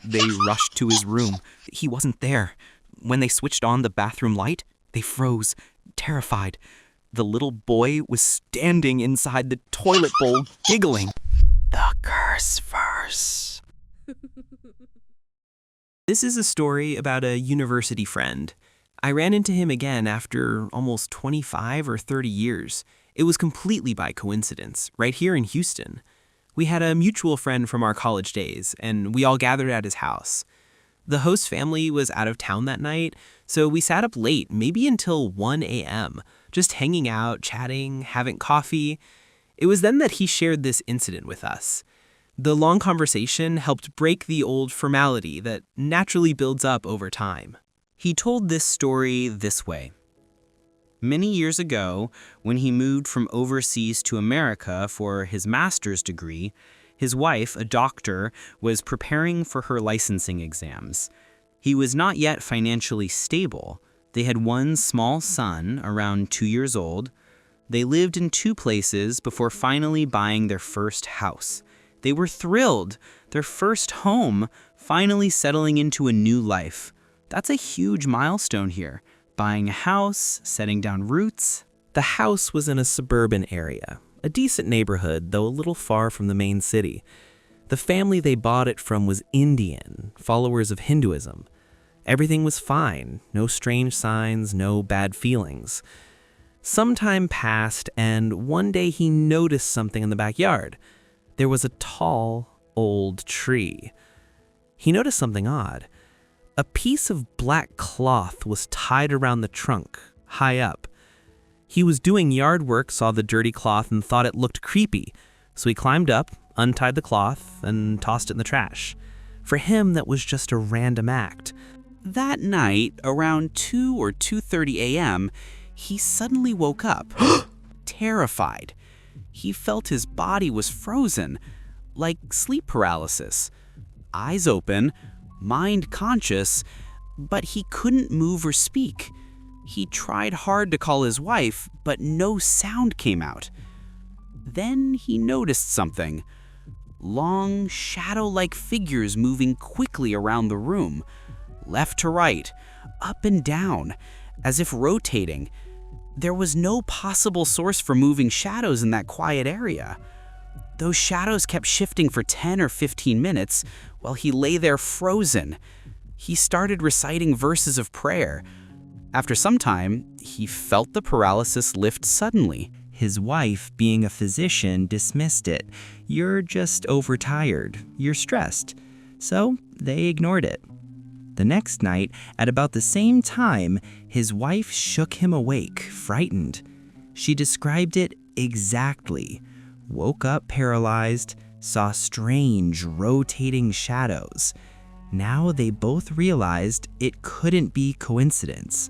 They rushed to his room. He wasn't there. When they switched on the bathroom light, they froze, terrified. The little boy was standing inside the toilet bowl, giggling. The curse verse. This is a story about a university friend. I ran into him again after almost 25 or 30 years. It was completely by coincidence, right here in Houston. We had a mutual friend from our college days, and we all gathered at his house. The host family was out of town that night, so we sat up late, maybe until 1 a.m., just hanging out, chatting, having coffee. It was then that he shared this incident with us. The long conversation helped break the old formality that naturally builds up over time. He told this story this way. Many years ago, when he moved from overseas to America for his master's degree, his wife, a doctor, was preparing for her licensing exams. He was not yet financially stable. They had one small son, around 2 years old. They lived in 2 places before finally buying their first house. They were thrilled, their first home, finally settling into a new life. That's a huge milestone here. Buying a house, setting down roots. The house was in a suburban area, a decent neighborhood, though a little far from the main city. The family they bought it from was Indian, followers of Hinduism. Everything was fine, no strange signs, no bad feelings. Some time passed, and one day he noticed something in the backyard. There was a tall, old tree. He noticed something odd. A piece of black cloth was tied around the trunk, high up. He was doing yard work, saw the dirty cloth, and thought it looked creepy, so he climbed up, untied the cloth, and tossed it in the trash. For him, that was just a random act. That night, around 2 or 2:30 a.m., he suddenly woke up, terrified. He felt his body was frozen, like sleep paralysis. Eyes open, mind conscious, but he couldn't move or speak. He tried hard to call his wife, but no sound came out. Then he noticed something. Long, shadow-like figures moving quickly around the room, left to right, up and down, as if rotating. There was no possible source for moving shadows in that quiet area. Those shadows kept shifting for 10 or 15 minutes while he lay there frozen. He started reciting verses of prayer. After some time, he felt the paralysis lift suddenly. His wife, being a physician, dismissed it. You're just overtired. You're stressed. So they ignored it. The next night, at about the same time, his wife shook him awake, frightened. She described it exactly. Woke up paralyzed, saw strange, rotating shadows. Now they both realized it couldn't be coincidence.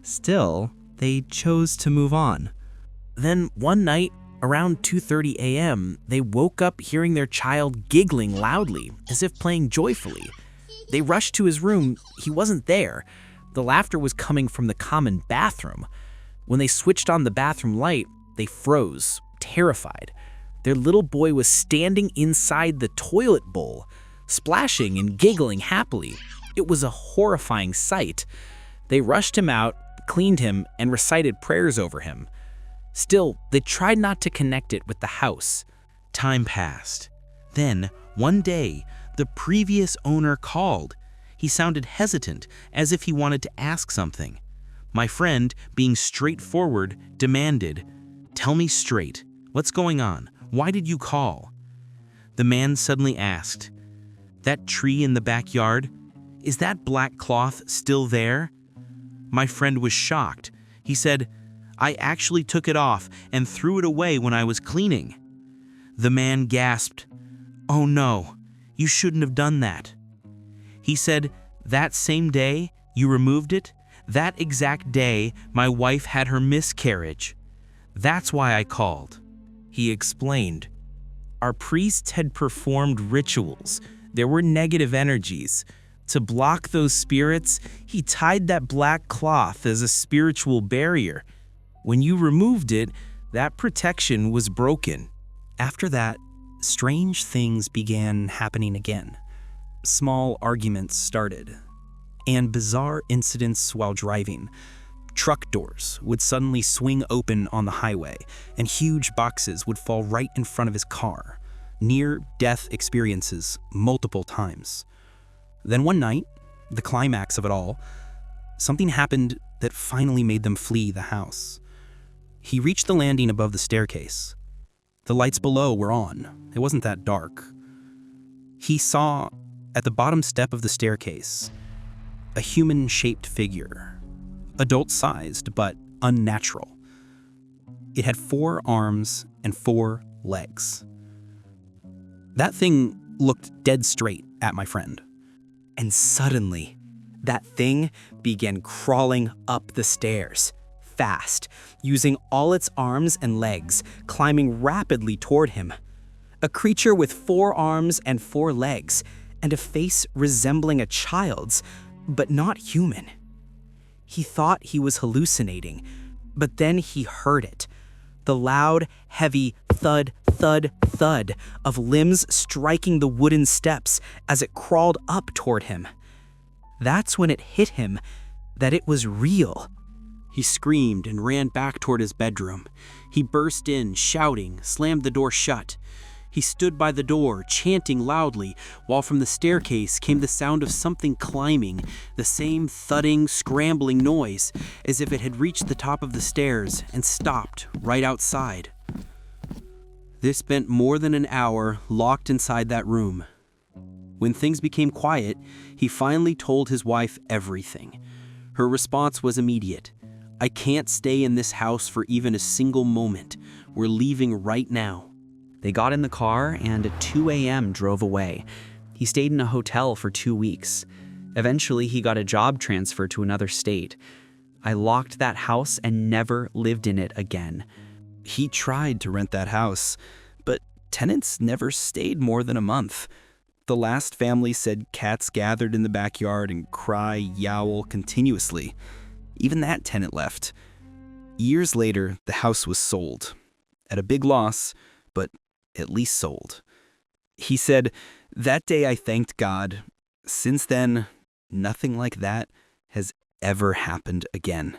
Still, they chose to move on. Then one night, around 2:30 a.m., they woke up hearing their child giggling loudly, as if playing joyfully. They rushed to his room. He wasn't there. The laughter was coming from the common bathroom. When they switched on the bathroom light, they froze, terrified. Their little boy was standing inside the toilet bowl, splashing and giggling happily. It was a horrifying sight. They rushed him out, cleaned him, and recited prayers over him. Still, they tried not to connect it with the house. Time passed. Then, one day, the previous owner called. He sounded hesitant, as if he wanted to ask something. My friend, being straightforward, demanded, "Tell me straight. What's going on? Why did you call?" The man suddenly asked, "That tree in the backyard, is that black cloth still there?" My friend was shocked. He said, "I actually took it off and threw it away when I was cleaning." The man gasped, "Oh no, you shouldn't have done that." He said, "That same day you removed it, that exact day my wife had her miscarriage. That's why I called." He explained, "Our priests had performed rituals. There were negative energies. To block those spirits, he tied that black cloth as a spiritual barrier. When you removed it, that protection was broken." After that, strange things began happening again. Small arguments started, and bizarre incidents while driving. Truck doors would suddenly swing open on the highway, and huge boxes would fall right in front of his car. Near-death experiences multiple times. Then one night, the climax of it all, something happened that finally made them flee the house. He reached the landing above the staircase. The lights below were on. It wasn't that dark. He saw, at the bottom step of the staircase, a human-shaped figure, adult-sized but unnatural. It had 4 arms and 4 legs. That thing looked dead straight at my friend. And suddenly, that thing began crawling up the stairs, fast, using all its arms and legs, climbing rapidly toward him. A creature with 4 arms and 4 legs, and a face resembling a child's, but not human. He thought he was hallucinating, but then he heard it. The loud, heavy thud, thud, thud of limbs striking the wooden steps as it crawled up toward him. That's when it hit him that it was real. He screamed and ran back toward his bedroom. He burst in, shouting, slammed the door shut. He stood by the door, chanting loudly, while from the staircase came the sound of something climbing, the same thudding, scrambling noise, as if it had reached the top of the stairs and stopped right outside. They spent more than an hour locked inside that room. When things became quiet, he finally told his wife everything. Her response was immediate. "I can't stay in this house for even a single moment. We're leaving right now." They got in the car and at 2 a.m. drove away. He stayed in a hotel for 2 weeks. Eventually, he got a job transfer to another state. I locked that house and never lived in it again. He tried to rent that house, but tenants never stayed more than a month. The last family said cats gathered in the backyard and yowl continuously. Even that tenant left. Years later, the house was sold. At a big loss, but at least sold. He said, "That day I thanked God. Since then, nothing like that has ever happened again."